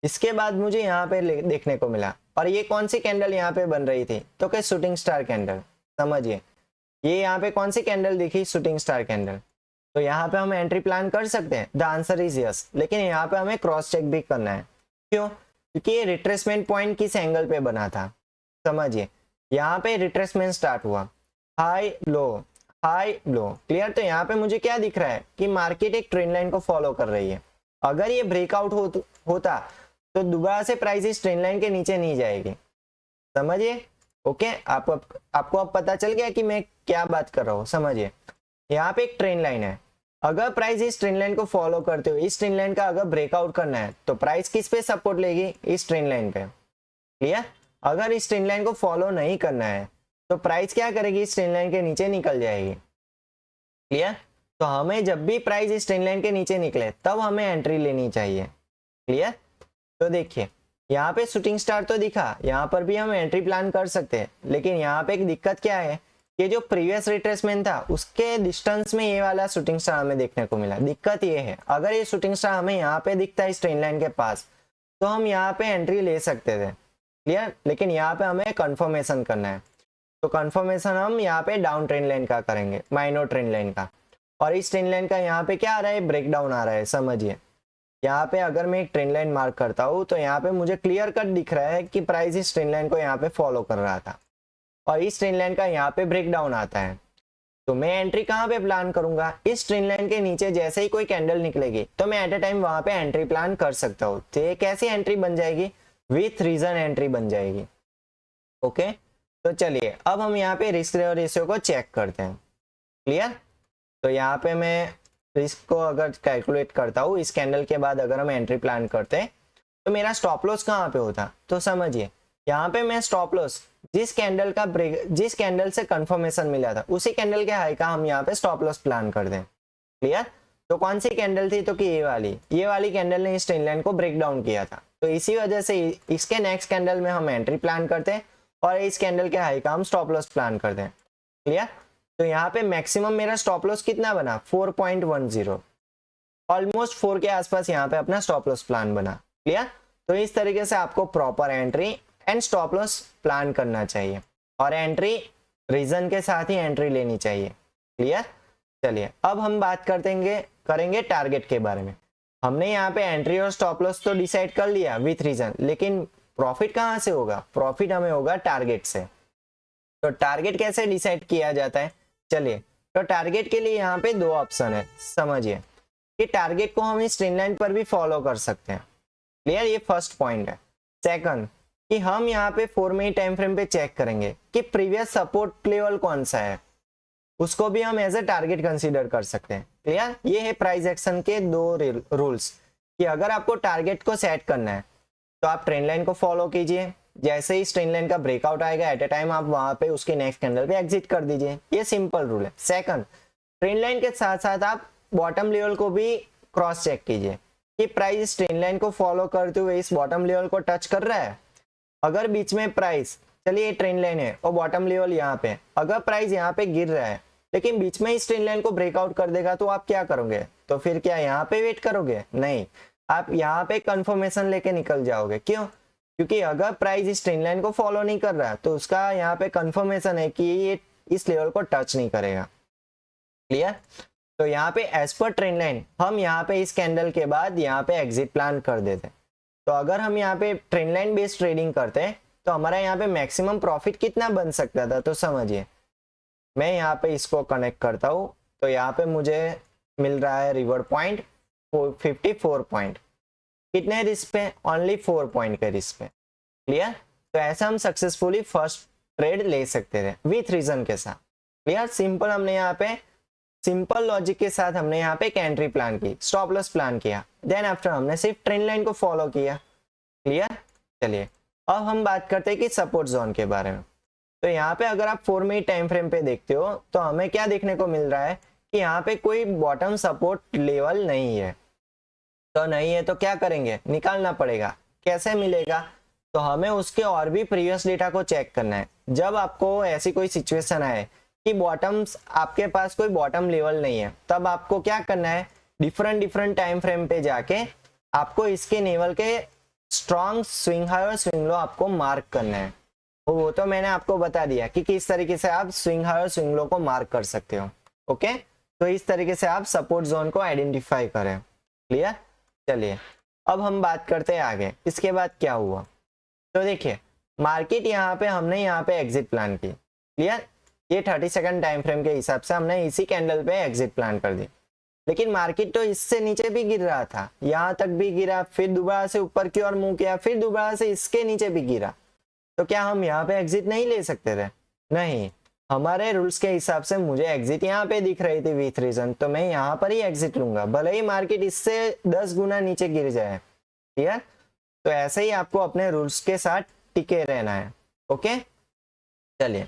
इसके बाद मुझे यहाँ पे देखने को मिला, और ये कौन सी कैंडल यहाँ पे बन रही थी? तो कि शूटिंग स्टार कैंडल। समझिए, ये यहाँ पे कौन सी कैंडल दिखी? Shooting star candle. तो यहाँ पे हम एंट्री प्लान कर सकते हैं? द आंसर इज यस, लेकिन यहाँ पे हमें क्रॉस चेक भी करना है। क्यों? क्योंकि ये रिट्रेसमेंट पॉइंट किस एंगल पे बना था। समझिए, यहाँ पे रिट्रेसमेंट स्टार्ट हुआ, high low high low. Clear? तो यहाँ पे मुझे क्या दिख रहा है कि मार्केट एक ट्रेंड लाइन को फॉलो कर रही है। अगर ये ब्रेकआउट होता तो दोबारा से प्राइस इस ट्रेंड लाइन के नीचे नहीं जाएगी। समझिए? ओके, आपको अब पता चल गया कि मैं क्या बात कर रहा हूँ। समझिए, यहाँ पे एक ट्रेंड लाइन है, अगर प्राइस इस ट्रेंड लाइन को फॉलो करते हुए इस ट्रेंड लाइन का अगर ब्रेकआउट करना है तो प्राइस किस पे सपोर्ट लेगी? इस ट्रेंड लाइन पे। क्लियर? अगर इस ट्रेंड लाइन को फॉलो नहीं करना है तो प्राइस क्या करेगी? इस ट्रेंड लाइन के नीचे निकल जाएगी। क्लियर? तो हमें जब भी प्राइस इस ट्रेंड लाइन के नीचे निकले तब हमें एंट्री लेनी चाहिए। क्लियर? तो देखिए, यहाँ पे शूटिंग स्टार तो दिखा, यहाँ पर भी हम एंट्री प्लान कर सकते हैं, लेकिन यहाँ पे एक दिक्कत क्या है कि जो प्रीवियस रिट्रेसमेंट था उसके डिस्टेंस में ये वाला शूटिंग स्टार हमें देखने को मिला। दिक्कत ये है, अगर ये शूटिंग स्टार हमें यहाँ पे दिखता है इस ट्रेंड लाइन के पास तो हम यहाँ पे एंट्री ले सकते थे। क्लियर? लेकिन यहाँ पे हमें कंफर्मेशन करना है, तो कंफर्मेशन हम यहाँ पे डाउन ट्रेंड लाइन का करेंगे, माइनर ट्रेंड लाइन का। और इस ट्रेंड लाइन का यहाँ पे क्या आ रहा है? ब्रेकडाउन आ रहा है। समझिए, यहाँ पे अगर मैं एक ट्रेंड लाइन मार्क करता हूँ तो यहाँ पे मुझे क्लियर कट दिख रहा है कि प्राइस इस ट्रेंड लाइन को यहाँ पे फॉलो कर रहा था और इस ट्रेंड लाइन का यहाँ पे ब्रेकडाउन आता है। तो मैं एंट्री कहाँ पे प्लान करूंगा? इस ट्रेंड लाइन के नीचे जैसे ही कोई कैंडल निकलेगी तो मैं एट ए टाइम वहां पे एंट्री प्लान कर सकता हूँ। तो ये कैसी एंट्री बन जाएगी? विथ रीजन एंट्री बन जाएगी। ओके, तो चलिए अब हम यहाँ पे रिस्क रिवॉर्ड रेशियो को चेक करते हैं। क्लियर? तो यहाँ पे मैं रिस्क को अगर कैलकुलेट करता हूँ, इस कैंडल के बाद अगर हम एंट्री प्लान करते हैं तो मेरा स्टॉप लॉस कहाँ पे होता? तो समझिए यहाँ पे मैं स्टॉप लॉस जिस कैंडल से कंफर्मेशन मिला था उसी कैंडल के हाई का हम यहाँ पे स्टॉप लॉस प्लान कर दें। क्लियर? तो कौन सी कैंडल थी? तो कि ये वाली कैंडल ने इस ट्रेंड लाइन को ब्रेक डाउन किया था, तो इसी वजह से इसके नेक्स्ट कैंडल में हम एंट्री प्लान करते हैं और इस कैंडल के हाई का हम स्टॉप लॉस प्लान करते हैं। क्लियर? तो यहाँ पे मैक्सिमम मेरा स्टॉप लॉस कितना बना? 4.10, ऑलमोस्ट 4 के आसपास यहाँ पे अपना स्टॉप लॉस प्लान बना। क्लियर? तो इस तरीके से आपको proper entry and stop loss plan करना चाहिए और एंट्री रीजन के साथ ही एंट्री लेनी चाहिए। क्लियर? चलिए अब हम बात करेंगे टारगेट के बारे में। हमने यहाँ पे एंट्री और स्टॉप लॉस तो डिसाइड कर लिया विथ रीजन, लेकिन प्रॉफिट कहाँ से होगा? प्रॉफिट हमें होगा टारगेट से। तो टारगेट कैसे डिसाइड किया जाता है? चलिए, तो टारगेट के लिए यहाँ पे 2 ऑप्शन है। समझिए कि टारगेट को हम इस ट्रेंड लाइन पर भी फॉलो कर सकते हैं। क्लियर? ये फर्स्ट पॉइंट है। सेकंड कि हम यहाँ पे 4 मिनट टाइम फ्रेम पे चेक करेंगे कि प्रीवियस सपोर्ट लेवल कौन सा है, उसको भी हम एज ए टारगेट कंसीडर कर सकते हैं। क्लियर? ये है प्राइस एक्शन के 2 रूल्स कि अगर आपको टारगेट को सेट करना है तो आप ट्रेंड लाइन को फॉलो कीजिए, जैसे ही इस ट्रेंड लाइन का ब्रेकआउट आएगा एट ए टाइम आप वहां पे उसके नेक्स्ट कैंडल पे एग्जिट कर दीजिए। ये सिंपल रूल है। सेकंड, ट्रेंड लाइन के साथ साथ आप बॉटम लेवल को भी क्रॉस चेक कीजिए कि प्राइस इस ट्रेंड लाइन को फॉलो करते हुए इस बॉटम लेवल को टच कर रहा है। अगर बीच में प्राइस, चलिए ट्रेंड लाइन है और बॉटम लेवल यहाँ पे, अगर प्राइस यहाँ पे गिर रहा है लेकिन बीच में इस ट्रेंड लाइन को ब्रेकआउट कर देगा तो आप क्या करोगे? तो फिर क्या यहाँ पे वेट करोगे? नहीं, आप यहाँ पे कंफर्मेशन लेके निकल जाओगे। क्यों? क्योंकि अगर प्राइस इस ट्रेंड लाइन को फॉलो नहीं कर रहा है तो उसका यहाँ पे कंफर्मेशन है कि ये इस लेवल को टच नहीं करेगा। क्लियर? तो यहाँ पे एज पर ट्रेंड लाइन हम यहाँ पे इस कैंडल के बाद यहाँ पे एग्जिट प्लान कर देते। तो अगर हम यहाँ पे ट्रेंड लाइन बेस्ड ट्रेडिंग करते हैं तो हमारा यहाँ पे मैक्सिमम प्रॉफिट कितना बन सकता था? तो समझिए, मैं यहाँ पे इसको कनेक्ट करता हूँ तो यहाँ पे मुझे मिल रहा है रिवॉर्ड पॉइंट 54 पॉइंट। कितने रिस्क पे? ओनली 4 पॉइंट के रिस्क पे। क्लियर? तो ऐसा हम सक्सेसफुली फर्स्ट ट्रेड ले सकते थे विथ रीजन के साथ। क्लियर? सिंपल, हमने यहाँ पे सिंपल लॉजिक के साथ हमने यहाँ पे एक एंट्री प्लान की, स्टॉप लॉस प्लान किया, देन आफ्टर हमने सिर्फ ट्रेंड लाइन को फॉलो किया। क्लियर? चलिए अब हम बात करते हैं कि सपोर्ट जोन के बारे में। तो यहाँ पे अगर आप 4 मिनट टाइम फ्रेम पे देखते हो तो हमें क्या देखने को मिल रहा है कि यहाँ पे कोई बॉटम सपोर्ट लेवल नहीं है। तो नहीं है तो क्या करेंगे? निकालना पड़ेगा। कैसे मिलेगा? तो हमें उसके और भी प्रीवियस डेटा को चेक करना है। जब आपको ऐसी कोई सिचुएशन आए कि बॉटम्स, आपके पास कोई बॉटम लेवल नहीं है, तब आपको क्या करना है? डिफरेंट टाइम फ्रेम पे जाके आपको इसके लेवल के स्ट्रॉन्ग स्विंग हाई और स्विंग लो आपको मार्क करना है। वो तो मैंने आपको बता दिया कि किस तरीके से आप स्विंग हाई और स्विंग लो को मार्क कर सकते हो। ओके, तो इस तरीके से आप सपोर्ट जोन को आइडेंटिफाई करें। क्लियर? चलिए अब हम बात करते हैं आगे, इसके बाद क्या हुआ। तो देखिए मार्केट यहाँ पे हमने यहाँ पे एग्जिट प्लान की। क्लियर? ये 30 सेकंड टाइम फ्रेम के हिसाब से हमने इसी कैंडल पे एग्जिट प्लान कर दी, लेकिन मार्केट तो इससे नीचे भी गिर रहा था, यहाँ तक भी गिरा, फिर दोबारा से ऊपर की ओर मूव किया, फिर दोबारा से इसके नीचे भी गिरा। तो क्या हम यहाँ पे एग्जिट नहीं ले सकते थे? नहीं, हमारे रूल्स के हिसाब से मुझे एग्जिट यहाँ पे दिख रही थी विथ रीजन, तो मैं यहाँ पर ही एग्जिट लूंगा, भले ही मार्केट इससे 10 गुना नीचे गिर जाए। ठीक? तो ऐसे ही आपको अपने रूल्स के साथ टिके रहना है। ओके, चलिए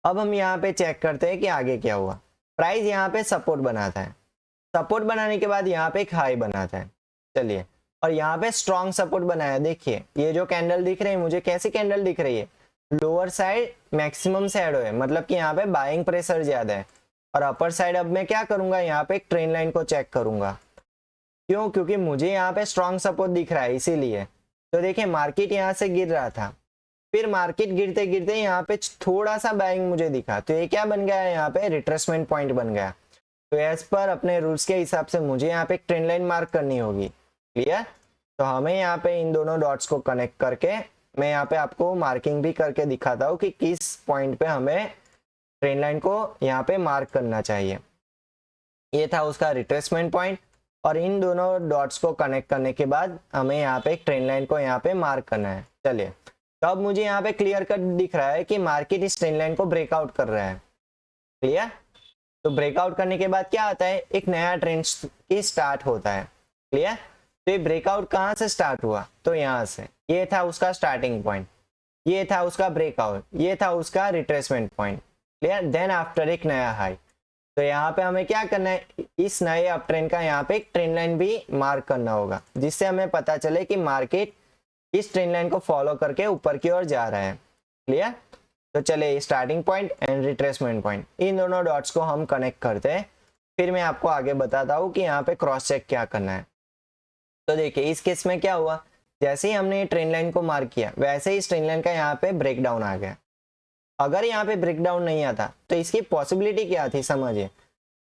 अब हम यहाँ पे चेक करते हैं कि आगे क्या हुआ। प्राइस यहाँ पे सपोर्ट बनाता है, सपोर्ट बनाने के बाद यहाँ पे एक हाई बनाता है। चलिए, और यहाँ पे स्ट्रॉन्ग सपोर्ट बनाया। देखिए ये जो कैंडल दिख रही है, मुझे कैसी कैंडल दिख रही है? लोअर साइड मैक्सिमम शैडो है, मतलब कि यहाँ पे बाइंग प्रेशर ज्यादा है। और अपर साइड अब मैं क्या करूंगा? यहाँ पे एक ट्रेंड लाइन को चेक करूंगा। क्यों? क्योंकि मुझे यहाँ पे स्ट्रॉन्ग सपोर्ट दिख रहा है, इसीलिए। तो देखिए मार्केट यहाँ से गिर रहा था, फिर मार्केट गिरते गिरते यहाँ पे थोड़ा सा बाइंग मुझे दिखा, तो ये क्या बन गया? यहाँ पे रिट्रेसमेंट पॉइंट बन गया। तो एज पर अपने रूल्स के हिसाब से मुझे यहाँ पे एक ट्रेंड लाइन मार्क करनी होगी। क्लियर? तो हमें यहाँ पे इन दोनों डॉट्स को कनेक्ट करके मैं यहाँ पे आपको मार्किंग भी करके दिखाता हूँ कि किस पॉइंट पे हमें ट्रेंड लाइन को यहाँ पे मार्क करना चाहिए। ये था उसका रिट्रेसमेंट पॉइंट, और इन दोनों डॉट्स को कनेक्ट करने के बाद हमें यहाँ पे एक ट्रेंड लाइन को यहाँ पे मार्क करना है। चलिए तो अब मुझे यहाँ पे क्लियर कट दिख रहा है कि मार्केट इस ट्रेंड लाइन को ब्रेकआउट कर रहा है। क्लियर? तो ब्रेकआउट करने के बाद क्या आता है, एक नया ट्रेंड की स्टार्ट होता है। क्लियर? तो ये ब्रेकआउट कहाँ से स्टार्ट हुआ, तो यहाँ से, ये था उसका स्टार्टिंग पॉइंट, ये था उसका ब्रेकआउट, ये था उसका retracement point. Clear? Then after एक नया हाई। तो यहाँ पे हमें क्या करना है, इस नए अप ट्रेंड का यहाँ पे एक ट्रेंड लाइन भी मार्क करना होगा, जिससे हमें पता चले कि मार्केट इस ट्रेंड लाइन को फॉलो करके ऊपर की ओर जा रहा है। क्लियर? तो चले starting point and retracement point, इन दोनों डॉट्स को हम कनेक्ट करते हैं, फिर मैं आपको आगे बताता हूँ कि यहाँ पे क्रॉस चेक क्या करना है। तो देखिए इस केस में क्या हुआ, जैसे ही हमने ट्रेंड लाइन को मार्क किया वैसे ही इस ट्रेंड लाइन का यहाँ पे ब्रेक डाउन आ गया। अगर यहाँ पे ब्रेक डाउन नहीं आता तो इसकी पॉसिबिलिटी क्या थी, समझिए,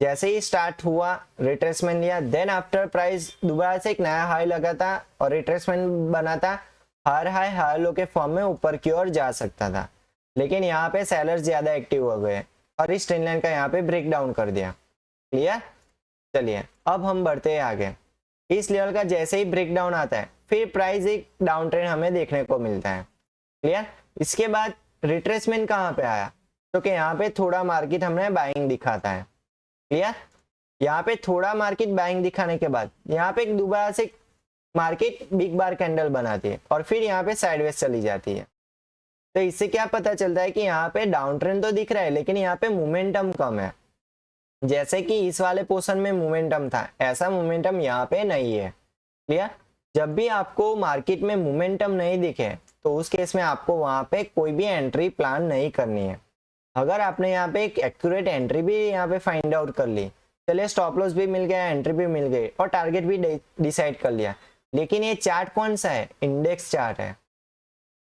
जैसे ही स्टार्ट हुआ, रिट्रेसमेंट लिया, देन आफ्टर प्राइस दोबारा से एक नया हाई लगा था और रिट्रेसमेंट बना था, हर हाई हर लो के फॉर्म में ऊपर की ओर जा सकता था। लेकिन यहाँ पे सेलर्स ज्यादा एक्टिव हो गए और इस ट्रेंड लाइन का यहाँ पे ब्रेक डाउन कर दिया। क्लियर? चलिए अब हम बढ़ते हैं आगे। इस लेवल का जैसे ही ब्रेक डाउन आता है फिर प्राइस एक डाउन ट्रेंड हमें देखने को मिलता है। क्लियर? इसके बाद रिट्रेसमेंट कहाँ पे आया, तो कि यहाँ पे थोड़ा मार्केट हमें बाइंग दिखाता है। क्लियर? यहाँ पे थोड़ा मार्केट बाइंग दिखाने के बाद यहाँ पे एक दोबारा से मार्केट बिग बार कैंडल बनाती है और फिर यहाँ पे साइडवेज चली जाती है। तो इससे क्या पता चलता है कि यहाँ पे डाउन ट्रेंड तो दिख रहा है लेकिन यहाँ पे मोमेंटम कम है। जैसे कि इस वाले पोर्शन में मोमेंटम था, ऐसा मोमेंटम यहाँ पे नहीं है। क्लियर? जब भी आपको मार्केट में मोमेंटम नहीं दिखे तो उस केस में आपको वहां पे कोई भी एंट्री प्लान नहीं करनी है। अगर आपने यहाँ पे एक एक्यूरेट एंट्री भी यहाँ पे फाइंड आउट कर ली, चलिए स्टॉप लॉस भी मिल गया, एंट्री भी मिल गई और टारगेट भी डिसाइड कर लिया, लेकिन ये चार्ट कौन सा है, इंडेक्स चार्ट है।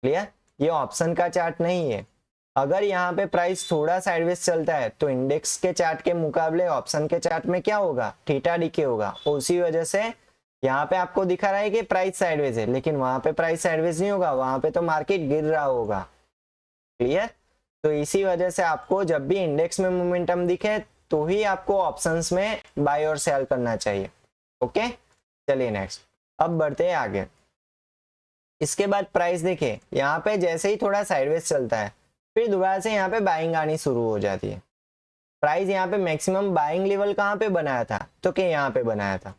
क्लियर? ये ऑप्शन का चार्ट नहीं है। अगर यहाँ पे प्राइस थोड़ा साइडवेज चलता है तो इंडेक्स के चार्ट के मुकाबले ऑप्शन के चार्ट में क्या होगा, थीटा डीके होगा। उसी वजह से यहाँ पे आपको दिखा रहा है कि प्राइस साइडवेज है, लेकिन वहां पे प्राइस साइडवेज नहीं होगा, वहां पे तो मार्केट गिर रहा होगा। क्लियर? तो इसी वजह से आपको जब भी इंडेक्स में मोमेंटम दिखे तो ही आपको ऑप्शंस में बाय और सेल करना चाहिए। ओके, चलिए नेक्स्ट अब बढ़ते हैं आगे। इसके बाद प्राइस देखिए यहाँ पे जैसे ही थोड़ा साइडवेज चलता है फिर दोबारा से यहाँ पे बाइंग आनी शुरू हो जाती है। प्राइस यहाँ पे मैक्सिमम बाइंग लेवल कहाँ पे बनाया था, तो कि यहाँ पे बनाया था।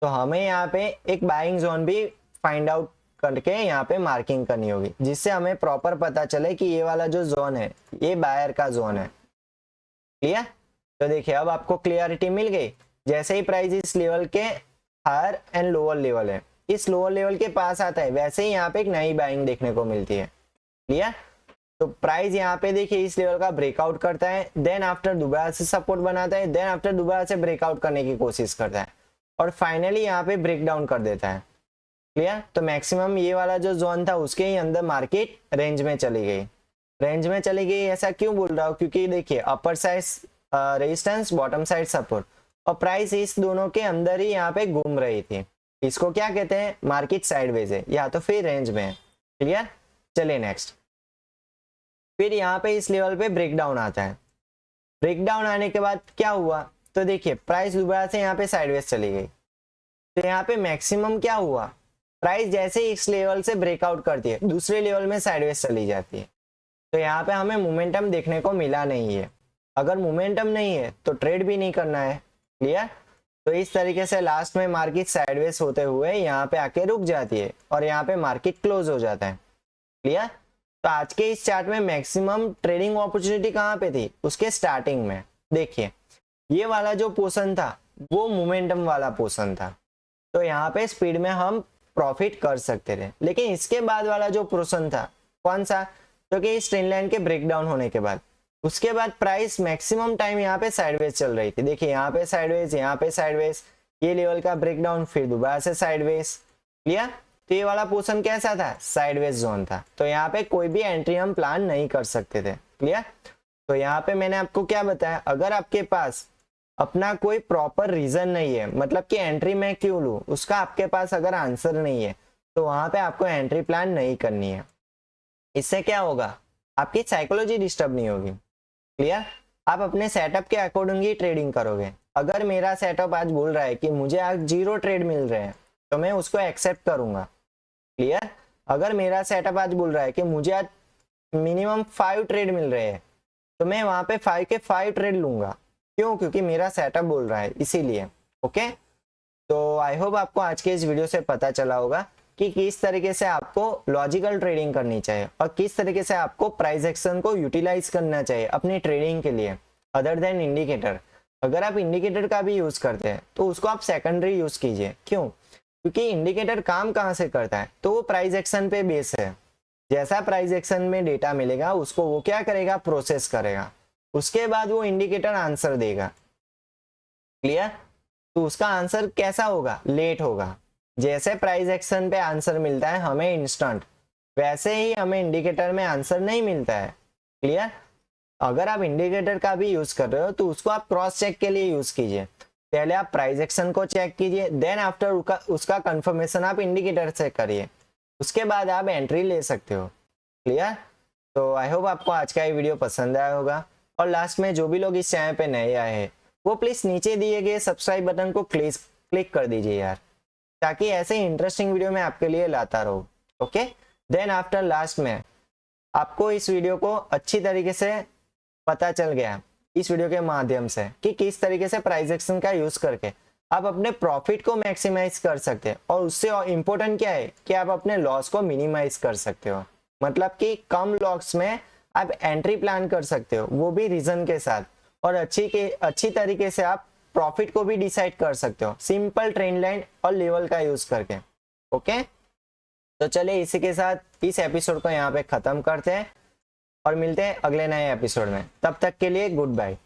तो हमें यहाँ पे एक बाइंग जोन भी फाइंड आउट करके यहाँ पे मार्किंग करनी होगी, जिससे हमें प्रॉपर पता चले कि ये वाला जो जोन है ये बायर का जोन है। क्लियर? तो देखिए अब आपको क्लियरिटी मिल गई। जैसे ही प्राइस इस लेवल के हायर एंड लोअर लेवल है, इस लोअर लेवल के पास आता है, वैसे ही यहाँ पे एक नई बाइंग देखने को मिलती है। क्लियर? तो प्राइस यहाँ पे देखिए इस लेवल का ब्रेकआउट करता है, देन आफ्टर दोबारा से सपोर्ट बनाता है, देन आफ्टर दोबारा से ब्रेकआउट करने की कोशिश करता है और फाइनली यहाँ पे ब्रेक डाउन कर देता है। क्लियर? तो मैक्सिमम ये वाला जो जोन था उसके ही अंदर मार्केट रेंज में चली गई। रेंज में चली गई ऐसा क्यों बोल रहा हूँ, क्योंकि देखिए upper side resistance, bottom side support, और प्राइस इस दोनों के अंदर ही यहाँ पे घूम रही थी। इसको क्या कहते हैं, मार्केट साइडवेज है या तो फिर रेंज में है। क्लियर? चलिए नेक्स्ट। फिर यहाँ पे इस लेवल पे ब्रेक डाउन आता है। ब्रेक डाउन आने के बाद क्या हुआ, तो देखिए प्राइस दोबारा से यहाँ पे साइडवेज चली गई। तो यहाँ पे मैक्सिमम क्या हुआ, प्राइस जैसे ही इस लेवल से ब्रेकआउट करती है दूसरे लेवल में साइडवेज चली जाती है। तो यहाँ पे हमें मोमेंटम देखने को मिला नहीं है। अगर मोमेंटम नहीं है तो ट्रेड भी नहीं करना है। क्लियर? तो इस तरीके से लास्ट में मार्केट साइडवेज होते हुए यहाँ पे आके रुक जाती है और यहाँ पे मार्केट क्लोज हो जाता है। क्लियर? तो आज के इस चार्ट में मैक्सिमम ट्रेडिंग अपॉर्चुनिटी कहाँ पे थी, उसके स्टार्टिंग में। देखिए ये वाला जो पोर्शन था वो मोमेंटम वाला पोर्शन था, तो यहाँ पे स्पीड में हम प्रॉफिट कर सकते थे। लेकिन इसके बाद वाला जो पोर्शन था कौन सा, तो कि इस ट्रेंड लाइन के ब्रेकडाउन होने के बाद उसके बाद प्राइस मैक्सिमम टाइम यहाँ पे साइडवेज चल रही थी। देखिए यहाँ पे साइडवेज, यहाँ पे साइडवेज, ये लेवल का ब्रेकडाउन, फिर दोबारा से साइडवेज। क्लियर? तो ये वाला पोर्शन कैसा था, साइडवेज जोन था। तो यहाँ पे कोई भी एंट्री हम प्लान नहीं कर सकते थे। क्लियर? तो यहाँ पे मैंने आपको क्या बताया, अगर आपके पास अपना कोई प्रॉपर रीजन नहीं है, मतलब कि एंट्री मैं क्यों लूं, उसका आपके पास अगर आंसर नहीं है तो वहां पे आपको एंट्री प्लान नहीं करनी है। इससे क्या होगा, आपकी साइकोलॉजी डिस्टर्ब नहीं होगी। क्लियर? आप अपने सेटअप के अकॉर्डिंग ही ट्रेडिंग करोगे। अगर मेरा सेटअप आज बोल रहा है कि मुझे आज 0 ट्रेड मिल रहे हैं तो मैं उसको एक्सेप्ट करूंगा। क्लियर? अगर मेरा सेटअप आज बोल रहा है कि मुझे आज मिनिमम 5 ट्रेड मिल रहे हैं, तो मैं वहां पे 5 के 5 ट्रेड लूंगा। क्यों? क्योंकि मेरा सेटअप बोल रहा है, इसीलिए। ओके, तो आई होप आपको आज के इस वीडियो से पता चला होगा कि किस तरीके से आपको लॉजिकल ट्रेडिंग करनी चाहिए और किस तरीके से आपको प्राइस एक्शन को यूटिलाइज करना चाहिए अपनी ट्रेडिंग के लिए, अदर देन इंडिकेटर। अगर आप इंडिकेटर का भी यूज करते हैं तो उसको आप सेकेंडरी यूज कीजिए। क्यों? क्योंकि इंडिकेटर काम कहाँ से करता है, तो वो प्राइस एक्शन पे बेस है। जैसा प्राइस एक्शन में डेटा मिलेगा उसको वो क्या करेगा, प्रोसेस करेगा, उसके बाद वो इंडिकेटर आंसर देगा। क्लियर? तो उसका आंसर कैसा होगा, लेट होगा। जैसे प्राइस एक्शन पे आंसर मिलता है हमें इंस्टेंट, वैसे ही हमें इंडिकेटर में आंसर नहीं मिलता है। क्लियर? अगर आप इंडिकेटर का भी यूज कर रहे हो तो उसको आप क्रॉस चेक के लिए यूज कीजिए। पहले आप प्राइस एक्शन को चेक कीजिए, देन आफ्टर उसका कंफर्मेशन आप इंडिकेटर से करिए, उसके बाद आप एंट्री ले सकते हो। क्लियर? तो आई होप आपको आज का ये वीडियो पसंद आया होगा। और लास्ट में जो भी लोग इस चैनल पे नए आए हैं वो प्लीज नीचे दिए गए सब्सक्राइब बटन को क्लिक कर दीजिए यार, ताकि ऐसे ही इंटरेस्टिंग वीडियो मैं आपके लिए लाता रहूं। ओके, देन आफ्टर लास्ट में आपको इस वीडियो को अच्छी तरीके से पता चल गया इस वीडियो के माध्यम से कि किस तरीके से प्राइस एक्शन का यूज करके आप अपने प्रॉफिट को मैक्सिमाइज कर सकते हैं, और उससे इम्पोर्टेंट क्या है कि आप अपने लॉस को मिनिमाइज कर सकते हो। मतलब कि कम लॉस में आप एंट्री प्लान कर सकते हो, वो भी रीजन के साथ, और अच्छी तरीके से आप प्रॉफिट को भी डिसाइड कर सकते हो सिंपल ट्रेंड लाइन और लेवल का यूज करके। ओके, तो चलिए इसी के साथ इस एपिसोड को यहाँ पे खत्म करते हैं और मिलते हैं अगले नए एपिसोड में। तब तक के लिए गुड बाय।